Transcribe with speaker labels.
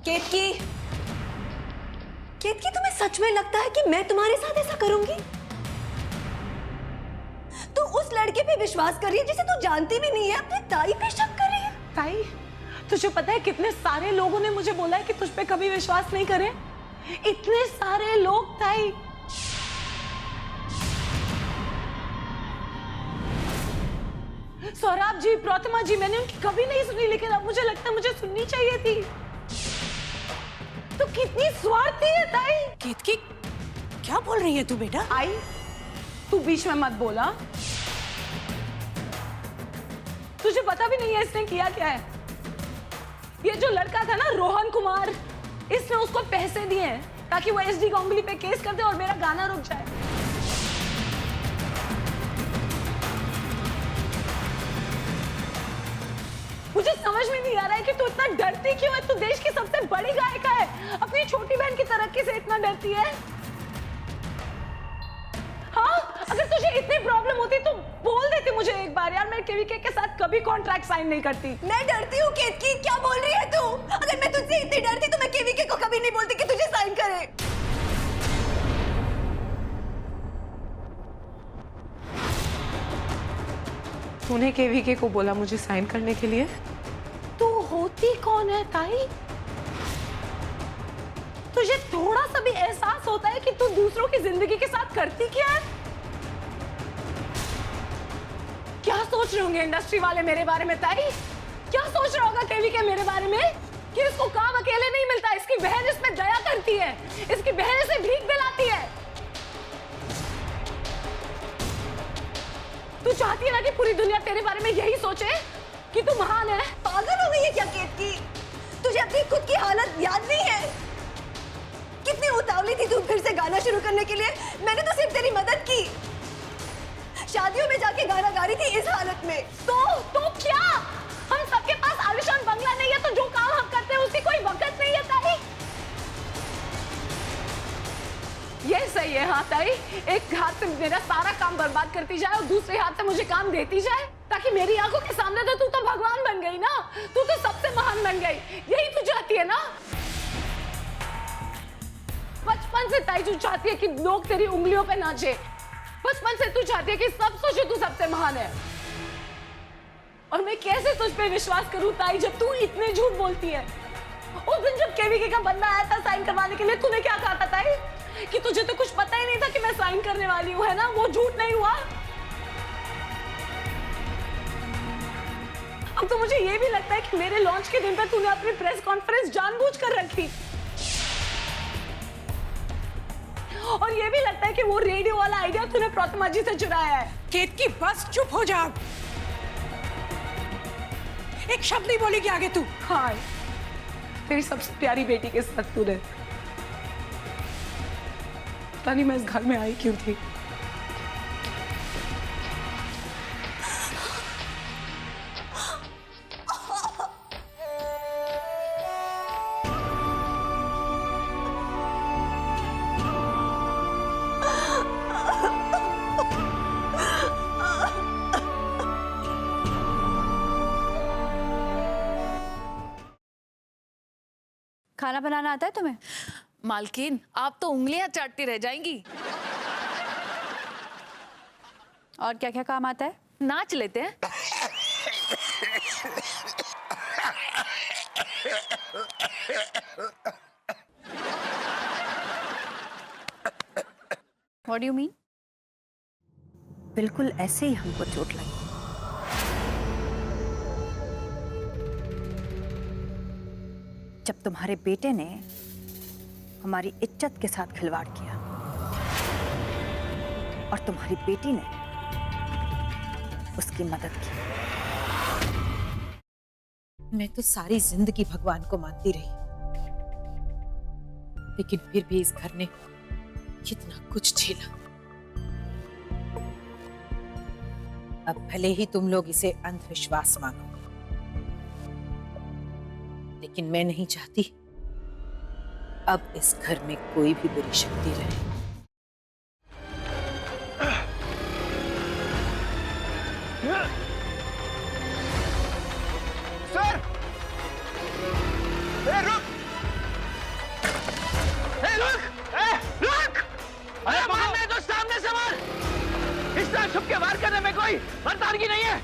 Speaker 1: केतकी, केतकी तुम्हें सच में लगता है कि मैं तुम्हारे साथ ऐसा करूंगी? तू उस लड़के पे विश्वास कर रही है जिसे तू जानती भी नहीं है, अपनी ताई पे शक कर रही है।
Speaker 2: ताई, तुझे पता है कितने सारे लोगों ने मुझे बोला है कि तुझ पे कभी विश्वास नहीं करें? इतने सारे लोग ताई। सौरभ जी, प्रतिमा जी, मैंने उनकी कभी नहीं सुनी, लेकिन अब मुझे लगता है मुझे सुननी चाहिए थी। तो कितनी स्वार्थी है ताई।
Speaker 3: केतकी, क्या बोल रही है तू बेटा?
Speaker 2: आई, तू बीच में मत बोला। तुझे पता भी नहीं है इसने किया क्या है। ये जो लड़का था ना, रोहन कुमार, इसने उसको पैसे दिए हैं ताकि वो एसडी गांगुली पे केस कर दे और मेरा गाना रुक जाए। मुझे समझ में नहीं आ रहा है कि तू इतना डरती क्यों है। तू देश की सबसे बड़ी गायिका है, अपनी छोटी बहन की तरक्की से इतना डरती है। हाँ, अगर तुझे इतनी प्रॉब्लम होती तो बोल देती मुझे एक बार यार। मैं केवीके के साथ कभी कॉन्ट्रैक्ट साइन नहीं करती।
Speaker 1: मैं डरती हूँ केतकी, क्या बोल रही है तू? अगर मैं तुझसे इतनी डरती तो मैं केवीके को कभी नहीं बोलती कि तुझे साइन करे।
Speaker 2: तूने केवीके को बोला मुझे साइन करने के लिए? तू होती कौन है ताई? तुझे थोड़ा सा भी एहसास होता है कि तू दूसरों की जिंदगी के साथ करती क्या है? क्या सोच रहे होंगे इंडस्ट्री वाले मेरे बारे में ताई? क्या सोच रहा होगा केवीके मेरे बारे में कि इसको काम अकेले नहीं मिलता, इसकी बहन इसमें दया करती है, इसकी बहन इसे भीख दिलाती है। तू चाहती है ना कि पूरी दुनिया तेरे बारे में यही सोचे कि तू महान है?
Speaker 1: पागल हो गई है क्या केतकी? तुझे अपनी खुद की हालत याद नहीं है? कितनी उतावली थी तू फिर से गाना शुरू करने के लिए। मैंने तो सिर्फ तेरी मदद की। शादियों में जाके गाना गा रही थी इस हालत में।
Speaker 2: तो क्या? हम सबके पास आलिशान बंगला नहीं है, तो जो काम हम करते हैं उसकी कोई वक़्त नहीं है ताई। ये सही है हाँ ताई, एक हाथ से मेरा सारा काम बर्बाद करती जाए और दूसरे हाथ से मुझे काम देती जाए, ताकि मेरी आंखों के सामने तो तू तो भगवान बन गई ना, तू तो सबसे महान बन गई। यही तू चाहती है ना? बचपन से ताई तू चाहती है कि लोग तेरी उंगलियों पे नाचे। बचपन से तू चाहती है कि सब सोचे तू सबसे महान है। और मैं कैसे तुझ पे विश्वास करूं ताई जब तू इतने झूठ बोलती है? उस दिन जब केवीके का बंदा आया था साइन करवाने के लिए, तूने क्या कहा था ताई? कि तुझे तो कुछ पता ही नहीं था कि मैं साइन करने वाली हूं, है ना? वो झूठ नहीं हुआ? अब तो मुझे ये भी लगता है कि मेरे लॉन्च के दिन पर तूने अपनी प्रेस कॉन्फ्रेंस जानबूझकर रखी। और ये भी लगता है कि वो रेडियो वाला आइडिया तूने प्रतिमा जी से चुराया है।
Speaker 3: केतकी बस चुप हो जा। एक शब्द नहीं बोलेगी आगे तू।
Speaker 2: हाँ, तेरी सबसे प्यारी बेटी के साथ तूने। पता नहीं मैं इस घर में आई क्यों थी।
Speaker 4: खाना बनाना आता है तुम्हें?
Speaker 5: मालकिन, आप तो उंगलियां चाटती रह जाएंगी।
Speaker 4: और क्या क्या काम आता है?
Speaker 5: नाच लेते हैं।
Speaker 4: What do you mean?
Speaker 1: बिल्कुल ऐसे ही हमको चोट लगी। जब तुम्हारे बेटे ने हमारी इज्जत के साथ खिलवाड़ किया और तुम्हारी बेटी ने उसकी मदद की।
Speaker 3: मैं तो सारी जिंदगी भगवान को मानती रही, लेकिन फिर भी इस घर ने कितना कुछ झेला। अब भले ही तुम लोग इसे अंधविश्वास मानो, लेकिन मैं नहीं चाहती अब इस घर में कोई भी बुरी शक्ति रहे।
Speaker 6: सर! रुक! इतना छुप के वार करने में कोई मर्दानगी नहीं है।